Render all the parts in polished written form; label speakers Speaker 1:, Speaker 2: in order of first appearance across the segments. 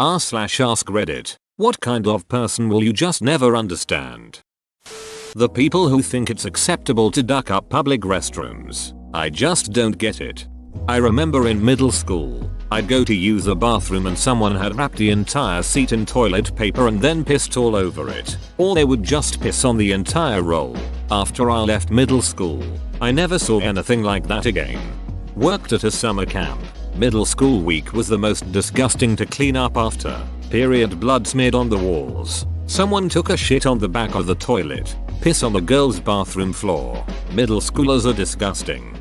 Speaker 1: r/ask Reddit. What kind of person will you just never understand? The people who think it's acceptable to duck up public restrooms. I just don't get it. I remember in middle school, I'd go to use the bathroom and someone had wrapped the entire seat in toilet paper and then pissed all over it. Or they would just piss on the entire roll. After I left middle school, I never saw anything like that again. Worked at a summer camp. Middle school week was the most disgusting to clean up after. Period blood smeared on the walls. Someone took a shit on the back of the toilet. Piss on the girls' bathroom floor. Middle schoolers are disgusting.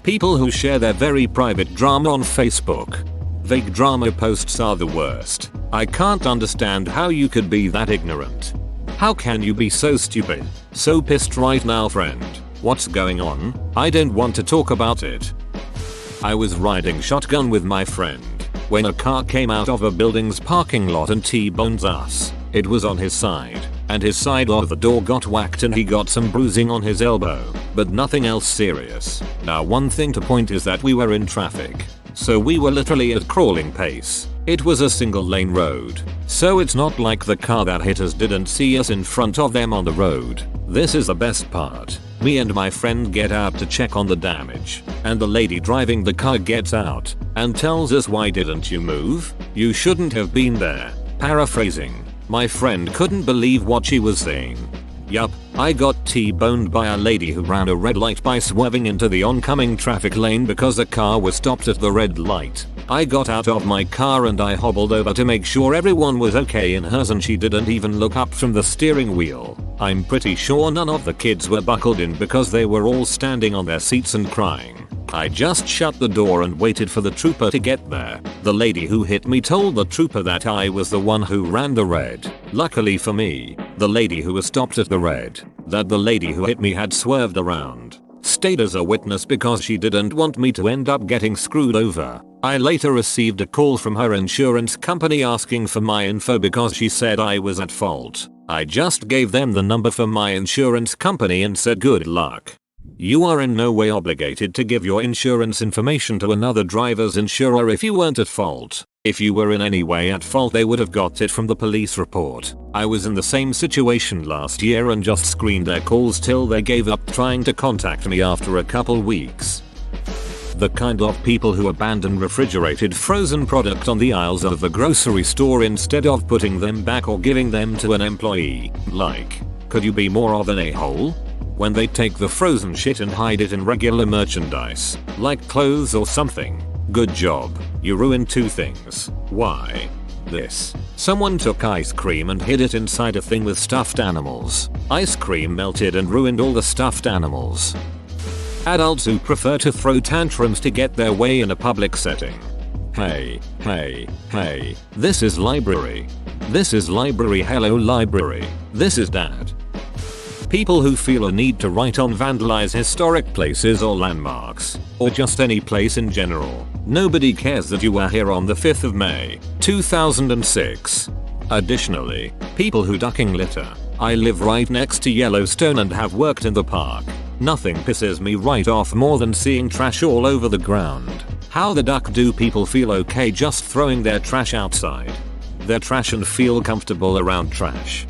Speaker 1: People who share their very private drama on Facebook. Vague drama posts are the worst. I can't understand how you could be that ignorant. How can you be so stupid? So pissed right now, friend. What's going on? I don't want to talk about it. I was riding shotgun with my friend when a car came out of a building's parking lot and T-boned us. It was on his side, and his side of the door got whacked and he got some bruising on his elbow, but nothing else serious. Now one thing to point is that we were in traffic, so we were literally at crawling pace. It was a single lane road, so it's not like the car that hit us didn't see us in front of them on the road. This is the best part. Me and my friend get out to check on the damage, and the lady driving the car gets out and tells us, "Why didn't you move? You shouldn't have been there." Paraphrasing, my friend couldn't believe what she was saying. Yup, I got T-boned by a lady who ran a red light by swerving into the oncoming traffic lane because the car was stopped at the red light. I got out of my car and I hobbled over to make sure everyone was okay in hers, and she didn't even look up from the steering wheel. I'm pretty sure none of the kids were buckled in because they were all standing on their seats and crying. I just shut the door and waited for the trooper to get there. The lady who hit me told the trooper that I was the one who ran the red. Luckily for me, the lady who was stopped at the red, that the lady who hit me had swerved around, stayed as a witness because she didn't want me to end up getting screwed over. I later received a call from her insurance company asking for my info because she said I was at fault. I just gave them the number for my insurance company and said good luck. You are in no way obligated to give your insurance information to another driver's insurer if you weren't at fault. If you were in any way at fault, they would have got it from the police report. I was in the same situation last year and just screened their calls till they gave up trying to contact me after a couple weeks. The kind of people who abandon refrigerated frozen product on the aisles of the grocery store instead of putting them back or giving them to an employee. Like, could you be more of an a-hole? When they take the frozen shit and hide it in regular merchandise, like clothes or something. Good job. You ruined two things. Why? This. Someone took ice cream and hid it inside a thing with stuffed animals. Ice cream melted and ruined all the stuffed animals. Adults who prefer to throw tantrums to get their way in a public setting. Hey. This is library. This is library. Hello library. This is dad. People who feel a need to write on vandalize historic places or landmarks, or just any place in general. Nobody cares that you were here on the 5th of May, 2006. Additionally, people who ducking litter. I live right next to Yellowstone and have worked in the park. Nothing pisses me right off more than seeing trash all over the ground. How the duck do people feel okay just throwing their trash outside? Their trash and feel comfortable around trash.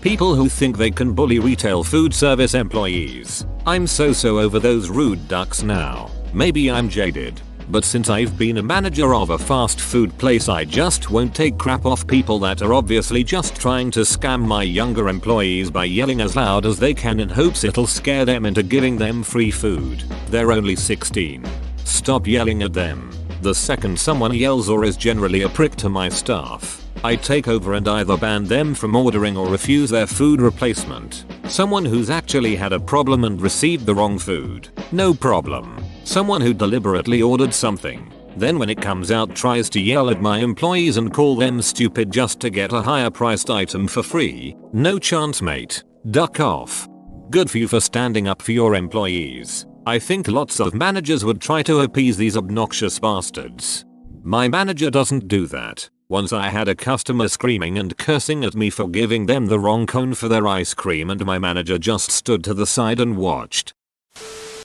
Speaker 1: People who think they can bully retail food service employees. I'm so over those rude ducks now. Maybe I'm jaded, but since I've been a manager of a fast food place, I just won't take crap off people that are obviously just trying to scam my younger employees by yelling as loud as they can in hopes it'll scare them into giving them free food. They're only 16. Stop yelling at them. The second someone yells or is generally a prick to my staff, I take over and either ban them from ordering or refuse their food replacement. Someone who's actually had a problem and received the wrong food. No problem. Someone who deliberately ordered something, then when it comes out tries to yell at my employees and call them stupid just to get a higher priced item for free. No chance, mate. Duck off. Good for you for standing up for your employees. I think lots of managers would try to appease these obnoxious bastards. My manager doesn't do that. Once I had a customer screaming and cursing at me for giving them the wrong cone for their ice cream, and my manager just stood to the side and watched.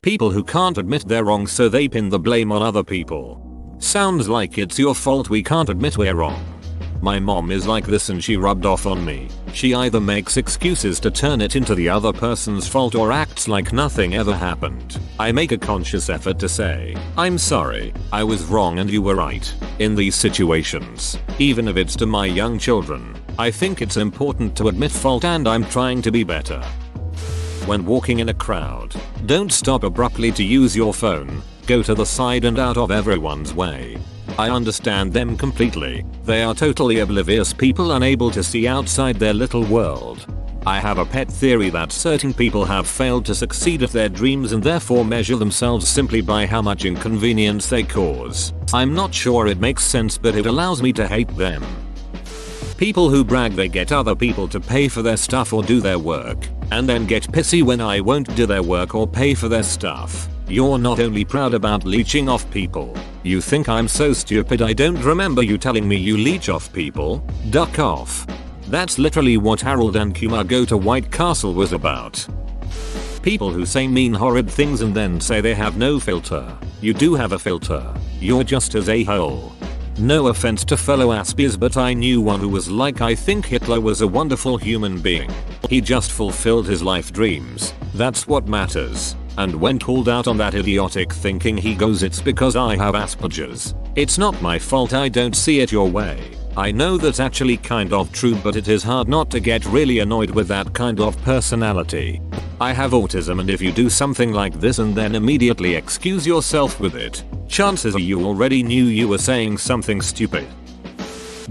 Speaker 1: People who can't admit they're wrong so they pin the blame on other people. Sounds like it's your fault. We can't admit we're wrong. My mom is like this and she rubbed off on me. She either makes excuses to turn it into the other person's fault or acts like nothing ever happened. I make a conscious effort to say, I'm sorry, I was wrong and you were right. In these situations, even if it's to my young children, I think it's important to admit fault and I'm trying to be better. When walking in a crowd, don't stop abruptly to use your phone. Go to the side and out of everyone's way. I understand them completely. They are totally oblivious people unable to see outside their little world. I have a pet theory that certain people have failed to succeed at their dreams and therefore measure themselves simply by how much inconvenience they cause. I'm not sure it makes sense, but it allows me to hate them. People who brag they get other people to pay for their stuff or do their work, and then get pissy when I won't do their work or pay for their stuff. You're not only proud about leeching off people, you think I'm so stupid I don't remember you telling me you leech off people. Duck off. That's literally what Harold and Kumar Go to White Castle was about. People who say mean horrid things and then say they have no filter. You do have a filter. You're just as a-hole. No offense to fellow Aspies, but I knew one who was like, I think Hitler was a wonderful human being. He just fulfilled his life dreams. That's what matters. And when called out on that idiotic thinking, he goes, it's because I have Asperger's. It's not my fault I don't see it your way. I know that's actually kind of true, but it is hard not to get really annoyed with that kind of personality. I have autism, and if you do something like this and then immediately excuse yourself with it, chances are you already knew you were saying something stupid.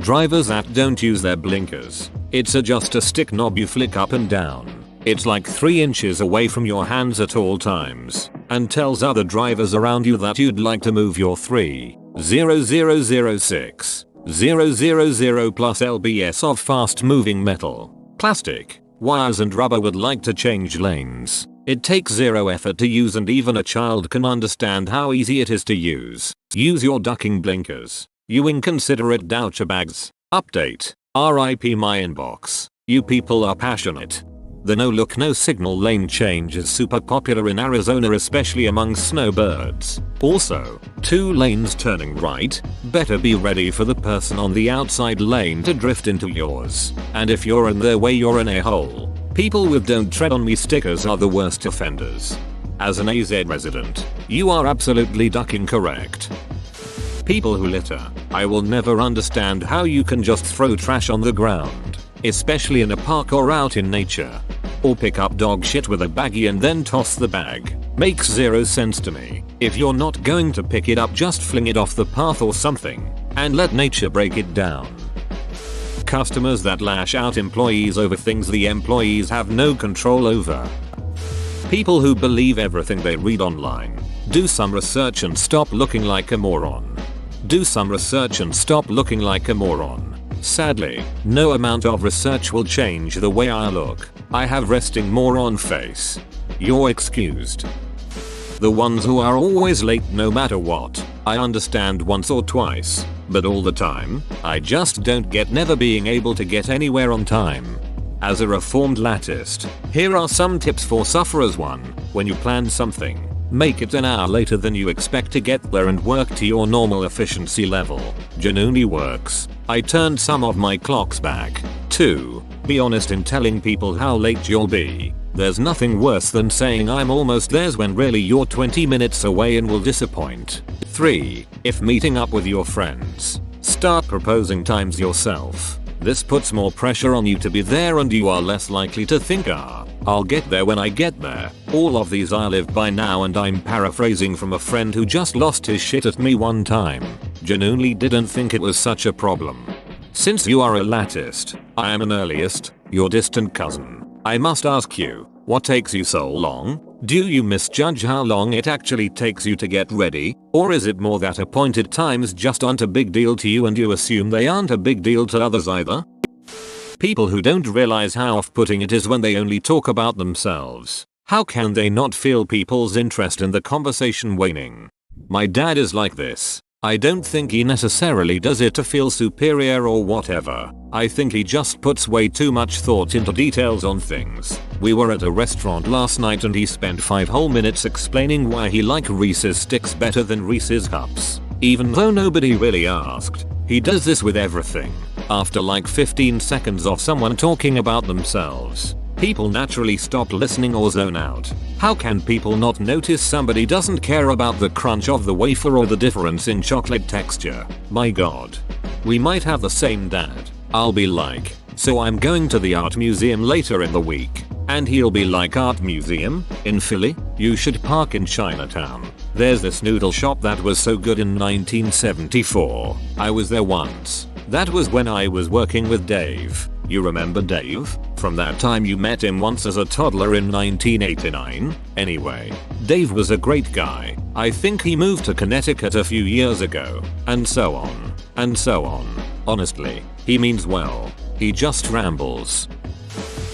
Speaker 1: Drivers that don't use their blinkers. It's just a stick knob you flick up and down. It's like 3 inches away from your hands at all times, and tells other drivers around you that you'd like to move your 30006 000 plus lbs of fast moving metal, plastic, wires and rubber would like to change lanes. It takes zero effort to use and even a child can understand how easy it is to use. Use your ducking blinkers, you inconsiderate douchebags. Update. RIP my inbox. You people are passionate. The no look no signal lane change is super popular in Arizona, especially among snowbirds. Also, 2 lanes turning right, better be ready for the person on the outside lane to drift into yours. And if you're in their way, you're an a-hole. People with don't tread on me stickers are the worst offenders. As an AZ resident, you are absolutely ducking correct. People who litter. I will never understand how you can just throw trash on the ground, especially in a park or out in nature. Or pick up dog shit with a baggie and then toss the bag. Makes zero sense to me. If you're not going to pick it up, just fling it off the path or something, and let nature break it down. Customers that lash out employees over things the employees have no control over. People who believe everything they read online. Do some research and stop looking like a moron. Do some research and stop looking like a moron. Sadly, no amount of research will change the way I look. I have resting moron face. You're excused. The ones who are always late no matter what. I understand once or twice, but all the time, I just don't get never being able to get anywhere on time. As a reformed latist, here are some tips for sufferers. 1. When you plan something, make it an hour later than you expect to get there and work to your normal efficiency level. Genuinely works. I turned some of my clocks back. 2. Be honest in telling people how late you'll be. There's nothing worse than saying I'm almost there when really you're 20 minutes away and will disappoint. 3. If meeting up with your friends, start proposing times yourself. This puts more pressure on you to be there and you are less likely to think, I'll get there when I get there. All of these I live by now, and I'm paraphrasing from a friend who just lost his shit at me one time. Genuinely didn't think it was such a problem. Since you are a latist, I am an earliest, your distant cousin. I must ask you, what takes you so long? Do you misjudge how long it actually takes you to get ready? Or is it more that appointed times just aren't a big deal to you and you assume they aren't a big deal to others either? People who don't realize how off-putting it is when they only talk about themselves. How can they not feel people's interest in the conversation waning? My dad is like this. I don't think he necessarily does it to feel superior or whatever. I think he just puts way too much thought into details on things. We were at a restaurant last night and he spent 5 whole minutes explaining why he likes Reese's Sticks better than Reese's Cups. even though nobody really asked. He does this with everything. After like 15 seconds of someone talking about themselves, people naturally stop listening or zone out. How can people not notice somebody doesn't care about the crunch of the wafer or the difference in chocolate texture? My god. We might have the same dad. I'll be like, so I'm going to the art museum later in the week. And he'll be like, art museum? In Philly? You should park in Chinatown. There's this noodle shop that was so good in 1974. I was there once. That was when I was working with Dave. You remember Dave? From that time you met him once as a toddler in 1989? Anyway, Dave was a great guy. I think he moved to Connecticut a few years ago. And so on. And so on. Honestly, he means well. He just rambles.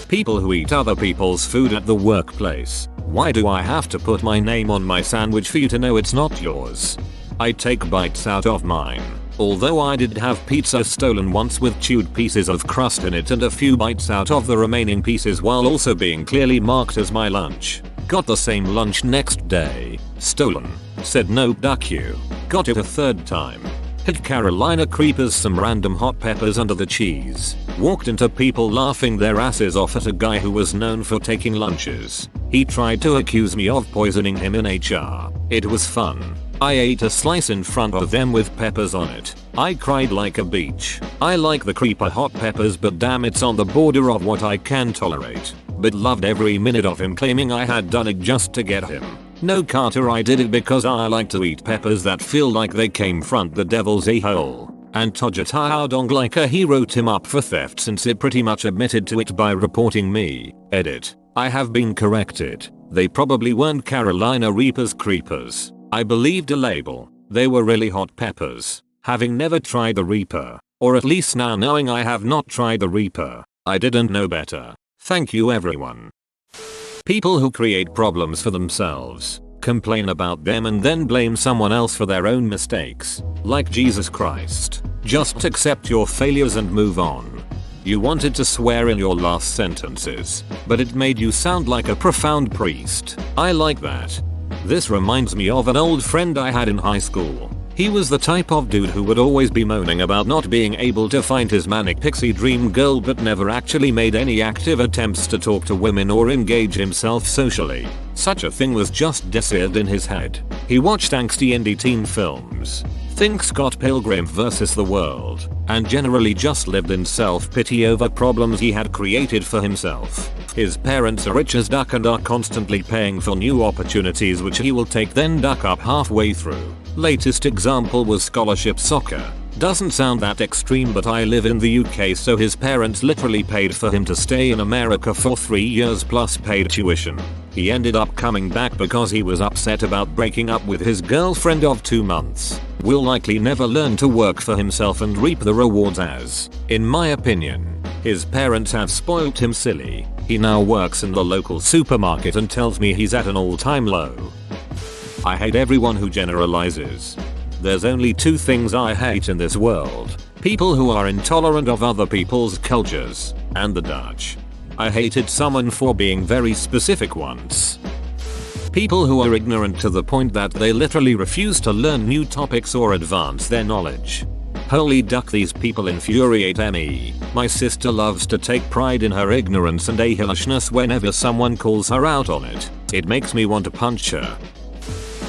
Speaker 1: People who eat other people's food at the workplace. Why do I have to put my name on my sandwich for you to know it's not yours? I take bites out of mine. Although I did have pizza stolen once with chewed pieces of crust in it and a few bites out of the remaining pieces while also being clearly marked as my lunch. Got the same lunch next day. Stolen. Said no duck you. Got it a third time. Hid Carolina Creepers some random hot peppers under the cheese. Walked into people laughing their asses off at a guy who was known for taking lunches. He tried to accuse me of poisoning him in HR. It was fun. I ate a slice in front of them with peppers on it. I cried like a beach. I like the creeper hot peppers, but damn, it's on the border of what I can tolerate. But loved every minute of him claiming I had done it just to get him. No, Carter, I did it because I like to eat peppers that feel like they came from the devil's a-hole. And Tojata Donglika, he wrote him up for theft since it pretty much admitted to it by reporting me. Edit. I have been corrected. They probably weren't Carolina Reapers creepers. I believed a label. They were really hot peppers. Having never tried the Reaper, or at least now knowing I have not tried the Reaper, I didn't know better. Thank you everyone. People who create problems for themselves, complain about them and then blame someone else for their own mistakes. Like Jesus Christ. Just accept your failures and move on. You wanted to swear in your last sentences, but it made you sound like a profound priest. I like that. This reminds me of an old friend I had in high school. He was the type of dude who would always be moaning about not being able to find his manic pixie dream girl, but never actually made any active attempts to talk to women or engage himself socially. Such a thing was just desired in his head. He watched angsty indie teen films, think Scott Pilgrim vs. the World, and generally just lived in self-pity over problems he had created for himself. His parents are rich as duck and are constantly paying for new opportunities which he will take then duck up halfway through. Latest example was scholarship soccer. Doesn't sound that extreme, but I live in the UK, so his parents literally paid for him to stay in America for 3 years plus paid tuition. He ended up coming back because he was upset about breaking up with his girlfriend of 2 months. Will likely never learn to work for himself and reap the rewards as, in my opinion, his parents have spoilt him silly. He now works in the local supermarket and tells me he's at an all-time low. I hate everyone who generalizes. There's only 2 things I hate in this world. People who are intolerant of other people's cultures, and the Dutch. I hated someone for being very specific once. People who are ignorant to the point that they literally refuse to learn new topics or advance their knowledge. Holy duck, these people infuriate me. My sister loves to take pride in her ignorance and ahilishness whenever someone calls her out on it. It makes me want to punch her.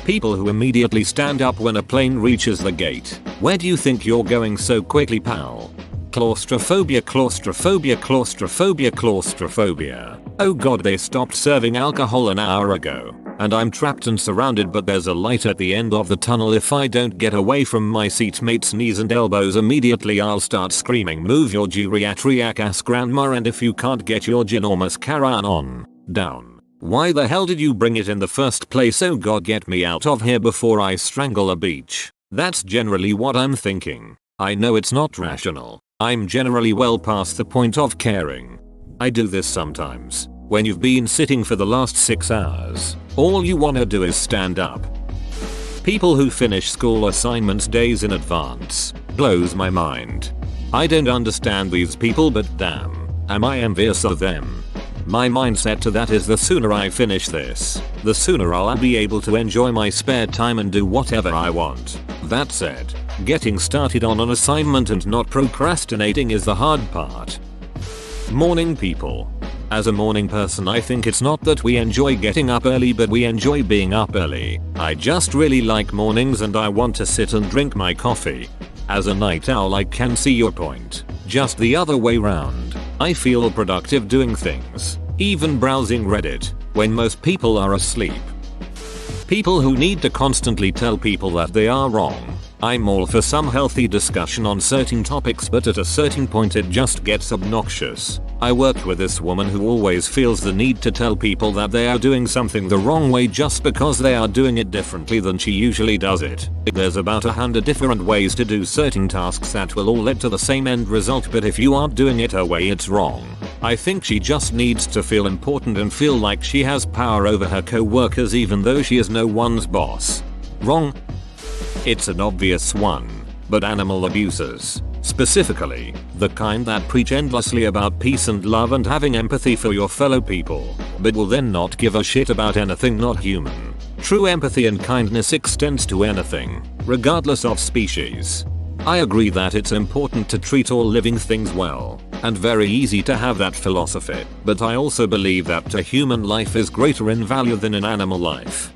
Speaker 1: People who immediately stand up when a plane reaches the gate. Where do you think you're going so quickly, pal? Claustrophobia, claustrophobia, claustrophobia, claustrophobia. Oh god, they stopped serving alcohol an hour ago. And I'm trapped and surrounded, but there's a light at the end of the tunnel. If I don't get away from my seatmates' knees and elbows immediately, I'll start screaming, move your geriatric ass grandma, and if you can't get your ginormous Karan on, down. Why the hell did you bring it in the first place? Oh god, get me out of here before I strangle a beach. That's generally what I'm thinking. I know it's not rational. I'm generally well past the point of caring. I do this sometimes. When you've been sitting for the last 6 hours, all you wanna do is stand up. People who finish school assignments days in advance blows my mind. I don't understand these people, but damn, am I envious of them. My mindset to that is the sooner I finish this, the sooner I'll be able to enjoy my spare time and do whatever I want. That said, getting started on an assignment and not procrastinating is the hard part. Morning people. As a morning person, I think it's not that we enjoy getting up early, but we enjoy being up early. I just really like mornings and I want to sit and drink my coffee. As a night owl, I can see your point. Just the other way round. I feel productive doing things, even browsing Reddit, when most people are asleep. People who need to constantly tell people that they are wrong. I'm all for some healthy discussion on certain topics, but at a certain point it just gets obnoxious. I worked with this woman who always feels the need to tell people that they are doing something the wrong way just because they are doing it differently than she usually does it. There's about 100 different ways to do certain tasks that will all lead to the same end result, but if you aren't doing it her way, it's wrong. I think she just needs to feel important and feel like she has power over her co-workers even though she is no one's boss. Wrong? It's an obvious one, but animal abusers, specifically, the kind that preach endlessly about peace and love and having empathy for your fellow people, but will then not give a shit about anything not human. True empathy and kindness extends to anything, regardless of species. I agree that it's important to treat all living things well, and very easy to have that philosophy, but I also believe that a human life is greater in value than an animal life.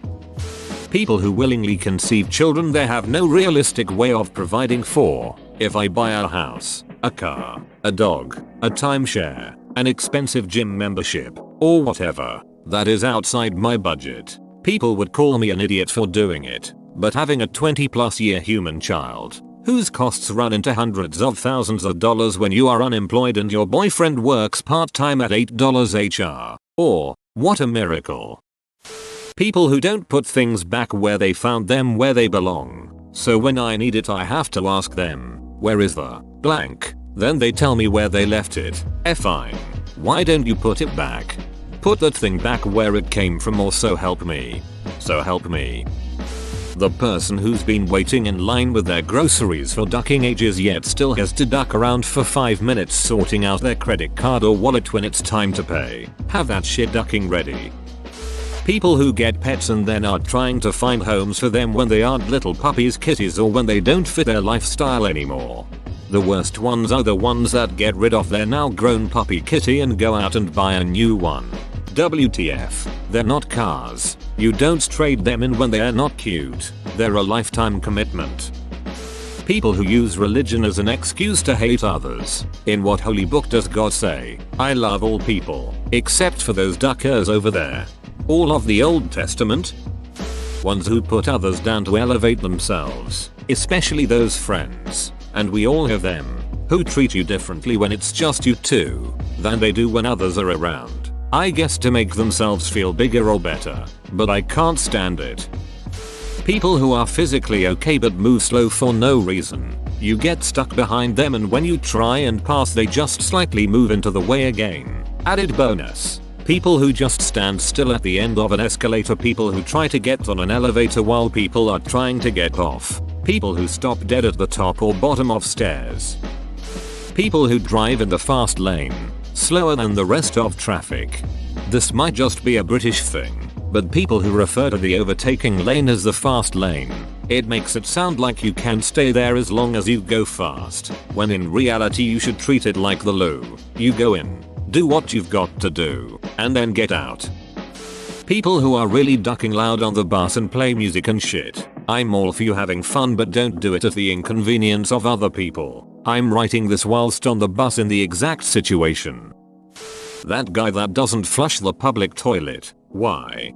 Speaker 1: People who willingly conceive children they have no realistic way of providing for. If I buy a house, a car, a dog, a timeshare, an expensive gym membership, or whatever, that is outside my budget, people would call me an idiot for doing it. But having a 20+ year human child, whose costs run into hundreds of thousands of dollars when you are unemployed and your boyfriend works part-time at $8 HR, or, what a miracle. People who don't put things back where they found them where they belong. So when I need it I have to ask them, where is the blank? Then they tell me where they left it. Fine. Why don't you put it back? Put that thing back where it came from, or so help me. So help me. The person who's been waiting in line with their groceries for ducking ages yet still has to duck around for 5 minutes sorting out their credit card or wallet when it's time to pay. Have that shit ducking ready. People who get pets and then are trying to find homes for them when they aren't little puppies, kitties, or when they don't fit their lifestyle anymore. The worst ones are the ones that get rid of their now grown puppy kitty and go out and buy a new one. WTF, they're not cars. You don't trade them in when they are not cute. They're a lifetime commitment. People who use religion as an excuse to hate others. In what holy book does God say, I love all people, except for those duckers over there? All of the Old Testament? Ones who put others down to elevate themselves, especially those friends, and we all have them, who treat you differently when it's just you two, than they do when others are around. I guess to make themselves feel bigger or better, but I can't stand it. People who are physically okay but move slow for no reason. You get stuck behind them and when you try and pass they just slightly move into the way again. Added bonus. People who just stand still at the end of an escalator. People who try to get on an elevator while people are trying to get off. People who stop dead at the top or bottom of stairs. People who drive in the fast lane, slower than the rest of traffic. This might just be a British thing, but people who refer to the overtaking lane as the fast lane, it makes it sound like you can stay there as long as you go fast, when in reality you should treat it like the loo. You go in, do what you've got to do, and then get out. People who are really ducking loud on the bus and play music and shit. I'm all for you having fun, but don't do it at the inconvenience of other people. I'm writing this whilst on the bus in the exact situation. That guy that doesn't flush the public toilet. Why?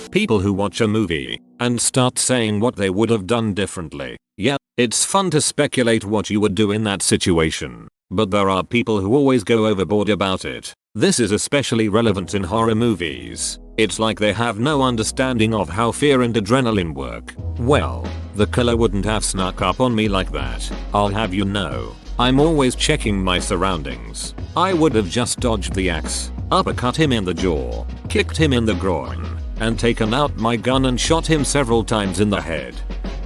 Speaker 1: People who watch a movie and start saying what they would have done differently. Yeah, it's fun to speculate what you would do in that situation. But there are people who always go overboard about it. This is especially relevant in horror movies. It's like they have no understanding of how fear and adrenaline work. Well, the killer wouldn't have snuck up on me like that. I'll have you know. I'm always checking my surroundings. I would have just dodged the axe, uppercut him in the jaw, kicked him in the groin, and taken out my gun and shot him several times in the head.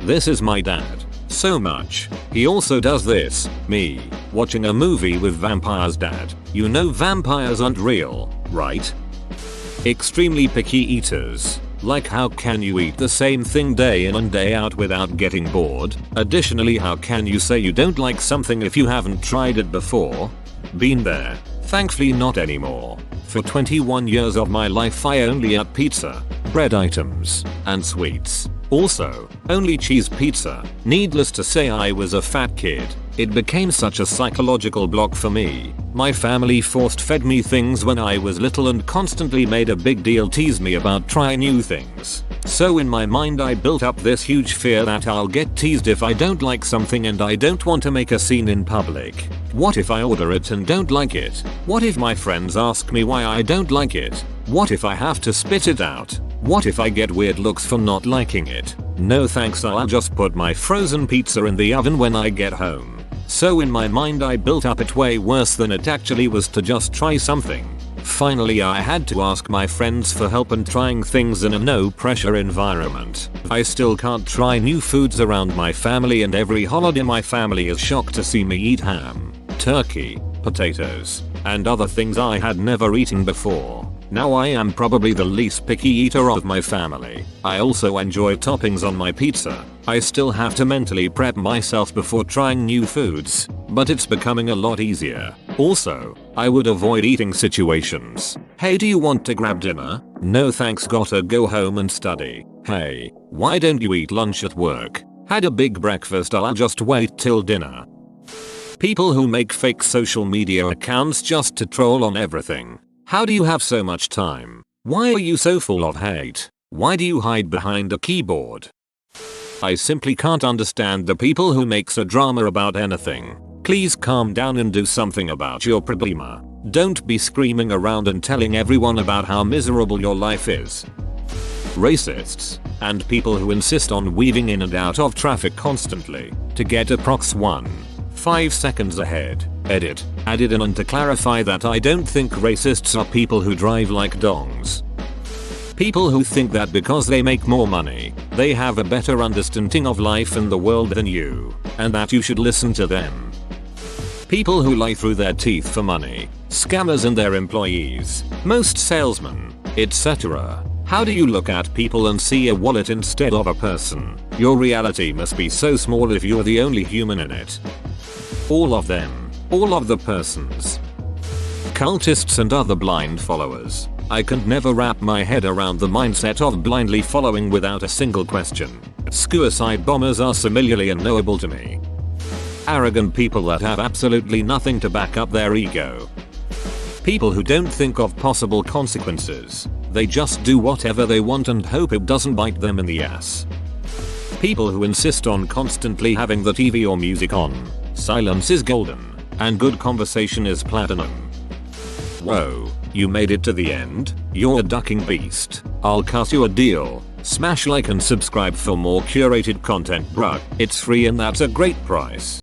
Speaker 1: This is my dad. So much. He also does this. Me. Watching a movie with vampires. Dad, you know vampires aren't real, right? Extremely picky eaters. Like, how can you eat the same thing day in and day out without getting bored? Additionally, how can you say you don't like something if you haven't tried it before? Been there. Thankfully not anymore. For 21 years of my life I only ate pizza, bread items, and sweets. Also, only cheese pizza. Needless to say, I was a fat kid. It became such a psychological block for me. My family forced fed me things when I was little and constantly made a big deal tease me about trying new things. So in my mind I built up this huge fear that I'll get teased if I don't like something, and I don't want to make a scene in public. What if I order it and don't like it? What if my friends ask me why I don't like it? What if I have to spit it out? What if I get weird looks for not liking it? No thanks, I'll just put my frozen pizza in the oven when I get home. So in my mind I built up it way worse than it actually was to just try something. Finally I had to ask my friends for help in trying things in a no pressure environment. I still can't try new foods around my family, and every holiday my family is shocked to see me eat ham, turkey, potatoes, and other things I had never eaten before. Now I am probably the least picky eater of my family. I also enjoy toppings on my pizza. I still have to mentally prep myself before trying new foods, but it's becoming a lot easier. Also, I would avoid eating situations. Hey, do you want to grab dinner? No thanks, gotta go home and study. Hey, why don't you eat lunch at work? Had a big breakfast, I'll just wait till dinner. People who make fake social media accounts just to troll on everything. How do you have so much time? Why are you so full of hate? Why do you hide behind a keyboard? I simply can't understand the people who makes a drama about anything. Please calm down and do something about your problema. Don't be screaming around and telling everyone about how miserable your life is. Racists and people who insist on weaving in and out of traffic constantly to get approx 1.5 seconds ahead. Edit. Added in, and to clarify that I don't think racists are people who drive like dongs. People who think that because they make more money, they have a better understanding of life and the world than you, and that you should listen to them. People who lie through their teeth for money, scammers and their employees, most salesmen, etc. How do you look at people and see a wallet instead of a person? Your reality must be so small if you're the only human in it. All of them. All of the persons. Cultists and other blind followers. I can never wrap my head around the mindset of blindly following without a single question. Suicide bombers are similarly unknowable to me. Arrogant people that have absolutely nothing to back up their ego. People who don't think of possible consequences. They just do whatever they want and hope it doesn't bite them in the ass. People who insist on constantly having the TV or music on. Silence is golden, and good conversation is platinum. Whoa, you made it to the end? You're a ducking beast. I'll cut you a deal. Smash like and subscribe for more curated content, bruh. It's free and that's a great price.